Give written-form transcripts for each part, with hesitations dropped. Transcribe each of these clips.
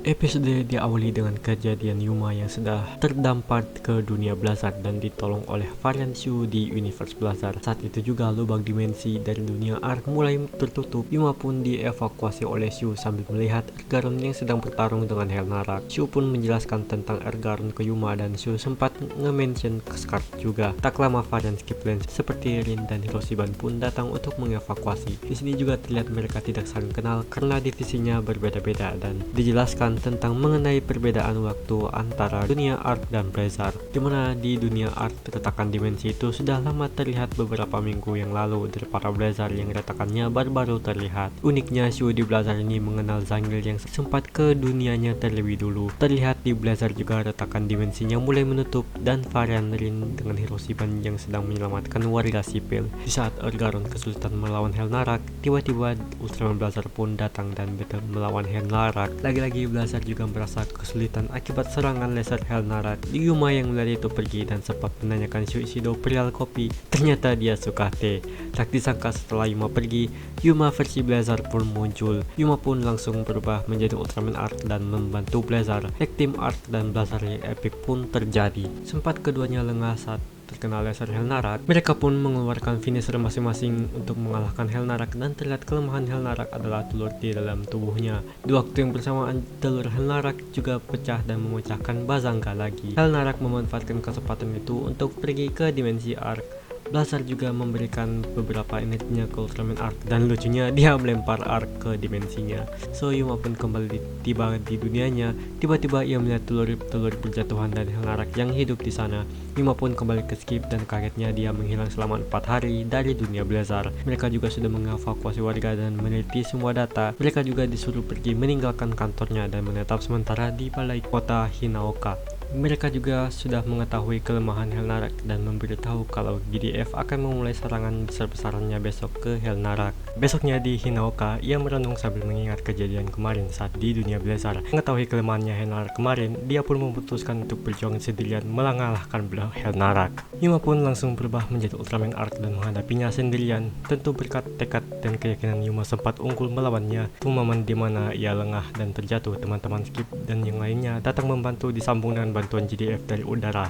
Episode diawali dengan kejadian Yuma yang sudah terdampar ke dunia Blizzard dan ditolong oleh varian Shu di Universe Blizzard. Saat itu juga lubang dimensi dari dunia Ark mulai tertutup. Yuma pun dievakuasi oleh Shu sambil melihat Ergaron yang sedang bertarung dengan Helnarak. Shu pun menjelaskan tentang Ergaron ke Yuma dan Shu sempat nge-mention ke Scarf juga. Tak lama varian Skipland seperti Rin dan Hiroshiban pun datang untuk mengevakuasi. Di sini juga terlihat mereka tidak saling kenal karena divisinya berbeda-beda dan dijelaskan tentang mengenai perbedaan waktu antara dunia Ark dan Blizzard, dimana di dunia Ark retakan dimensi itu sudah lama terlihat beberapa minggu yang lalu dari para Blizzard yang retakannya baru-baru terlihat. Uniknya Shu di Blizzard ini mengenal Zangil yang sempat ke dunianya terlebih dulu. Terlihat di Blizzard juga retakan dimensinya mulai menutup dan varian Rin dengan Hiroshiban yang sedang menyelamatkan warga sipil. Di saat Ergaron kesulitan melawan Helnarak, tiba-tiba Ultraman Blizzard pun datang dan battle melawan Helnarak. Lagi-lagi Blizzard juga merasa kesulitan akibat serangan laser Helnarak. Yuma yang melihat itu pergi dan sempat menanyakan Shu Ishido perihal kopi. Ternyata dia suka teh. Tak disangka setelah Yuma pergi, Yuma versi Blizzard pun muncul. Yuma pun langsung berubah menjadi Ultraman Ark dan membantu Blizzard. Tag Team Ark dan Blizzard yang epic pun terjadi. Sempat keduanya lengah saat terkena laser Helnarak, mereka pun mengeluarkan finisher masing-masing untuk mengalahkan Helnarak dan terlihat kelemahan Helnarak adalah telur di dalam tubuhnya. Di waktu yang bersamaan, telur Helnarak juga pecah dan memecahkan Bazanga lagi. Helnarak memanfaatkan kesempatan itu untuk pergi ke dimensi Ark. Blizzard juga memberikan beberapa energinya ke Ultraman Ark dan lucunya dia melempar Ark ke dimensinya. So Yuma pun kembali tiba di dunianya. Tiba-tiba ia melihat telur berjatuhan dan Helnarak yang hidup di sana. Yuma pun kembali ke Skip dan kagetnya dia menghilang selama 4 hari dari dunia Blizzard. Mereka juga sudah mengevakuasi warga dan meneliti semua data. Mereka juga disuruh pergi meninggalkan kantornya dan menetap sementara di balai kota Hinaoka. Mereka juga sudah mengetahui kelemahan Helnarak dan memberitahu kalau GDF akan memulai serangan besar-besarannya besok ke Helnarak. Besoknya di Hinaoka, ia merenung sambil mengingat kejadian kemarin saat di dunia Blizzard. Mengetahui kelemahannya Helnarak kemarin, dia pun memutuskan untuk berjuang sendirian mengalahkan Helnarak. Yuma pun langsung berubah menjadi Ultraman Ark dan menghadapinya sendirian. Tentu berkat tekad dan keyakinan Yuma sempat unggul melawannya. Itu momen dimana ia lengah dan terjatuh. Teman-teman Skip dan yang lainnya datang membantu disambung dengan bantuan GDF dari udara.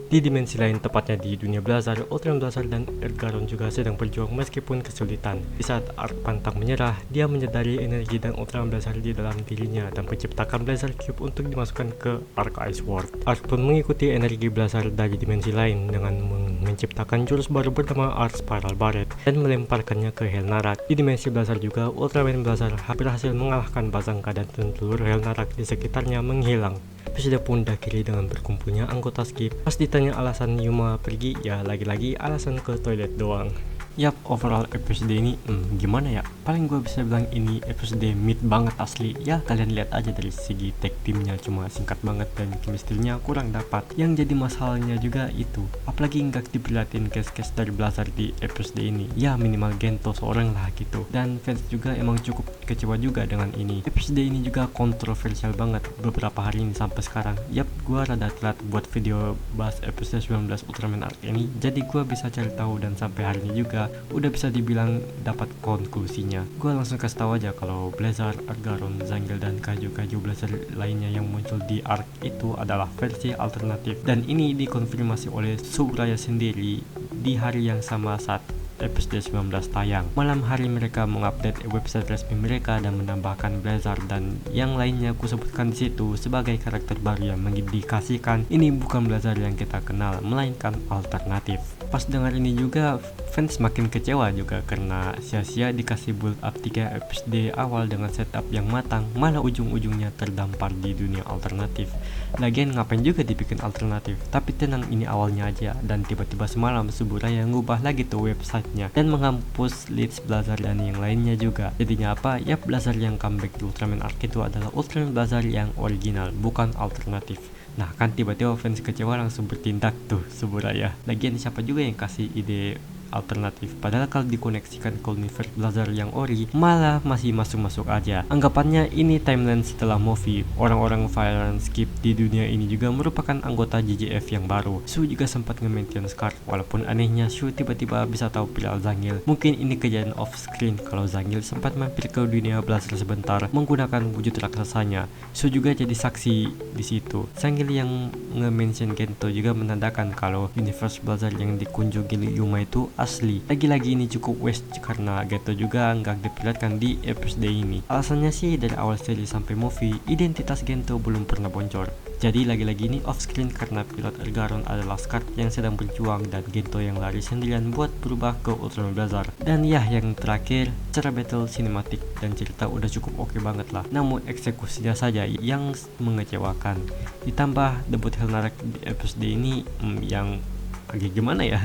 Di dimensi lain, tepatnya di dunia Blizzard, Ultraman Blizzard dan Ergaron juga sedang berjuang meskipun kesulitan. Di saat Ark pantang menyerah, dia menyadari energi dan Ultraman Blizzard di dalam dirinya dan menciptakan Blizzard Cube untuk dimasukkan ke Ark Ice World. Ark pun mengikuti energi Blizzard dari dimensi lain dengan menciptakan jurus baru bernama Ark Spiral Barret dan melemparkannya ke Helnarak. Di dimensi Blizzard juga, Ultraman Blizzard berhasil mengalahkan Bazanga dan telur Helnarak di sekitarnya menghilang. Episode pun diakhiri dengan berkumpulnya anggota Skip. Pas ditanya alasan Yuma pergi, ya lagi-lagi alasan ke toilet doang. Yap, overall episode ini gimana ya? Paling gue bisa bilang ini episode mid banget asli. Ya kalian lihat aja dari segi tag timnya cuma singkat banget dan chemistry-nya kurang dapat. Yang jadi masalahnya juga itu, apalagi nggak diperhatiin case-case dari Blizzard di episode ini. Ya minimal Gento seorang lah gitu. Dan fans juga emang cukup kecewa juga dengan ini. Episode ini juga kontroversial banget beberapa hari ini sampai sekarang. Yap, gue rada telat buat video bahas episode 19 Ultraman Arc ini. Jadi gue bisa cari tahu dan sampai hari ini juga udah bisa dibilang dapat konklusinya. Gue langsung kasih tahu aja kalau Blizzard, Ergaron, Zangil dan kaju-kaju Blizzard lainnya yang muncul di Ark itu adalah versi alternatif dan ini dikonfirmasi oleh Subraya sendiri di hari yang sama saat episode 19 tayang. Malam hari mereka mengupdate website resmi mereka dan menambahkan Blizzard dan yang lainnya aku sebutkan di situ sebagai karakter baru yang mengindikasikan ini bukan Blizzard yang kita kenal, melainkan alternatif. Pas dengar ini juga fans makin kecewa juga karena sia-sia dikasih build up 3 episode awal dengan setup yang matang, malah ujung-ujungnya terdampar di dunia alternatif. Lagian ngapain juga dibikin alternatif? Tapi tenang, ini awalnya aja. Dan tiba-tiba semalam Suburaya ngubah lagi tuh websitenya dan menghapus leads Blizzard dan yang lainnya juga. Jadinya apa? Ya Blizzard yang comeback di Ultraman Arc itu adalah Ultraman Blizzard yang original, bukan alternatif. Nah kan tiba-tiba fans kecewa langsung bertindak tuh Suburaya. Lagian siapa juga yang kasih ide alternatif. Padahal kalau dikoneksikan ke universe Blazar yang ori malah masih masuk-masuk aja. Anggapannya ini timeline setelah movie. Orang-orang Violent Skip di dunia ini juga merupakan anggota JJF yang baru. Shu juga sempat nge-mention Scar, walaupun anehnya Shu tiba-tiba bisa tahu perihal Zangil. Mungkin ini kejadian off screen kalau Zangil sempat mampir ke dunia Blazar sebentar menggunakan wujud raksasanya. Shu juga jadi saksi di situ. Zangil yang nge-mention Gento juga menandakan kalau universe Blazar yang dikunjungi Yuma itu asli. Lagi-lagi ini cukup waste karena Gento juga nggak diperlihatkan di episode ini. Alasannya sih dari awal seri sampai movie identitas Gento belum pernah bocor. Jadi lagi-lagi ini off screen karena pilot Ergaron adalah Scar yang sedang berjuang dan Gento yang lari sendirian buat berubah ke Ultraman Blazar. Dan ya yang terakhir, cara battle sinematik dan cerita udah cukup oke banget lah. Namun eksekusinya saja yang mengecewakan. Ditambah debut Helnarak di episode ini yang agak gimana ya.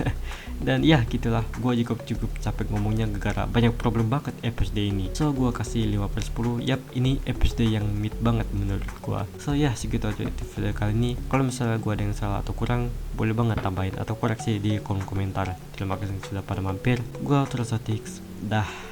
Dan ya gitulah, gue cukup capek ngomongnya gara-gara banyak problem banget episode ini. So gue kasih 5/10. Yap, ini episode yang mid banget menurut gue. So ya segitu aja di video kali ini. Kalau misalnya gue ada yang salah atau kurang, boleh banget tambahin atau koreksi di kolom komentar. Terima kasih sudah pada mampir. Gue Ultrasotix. Dah.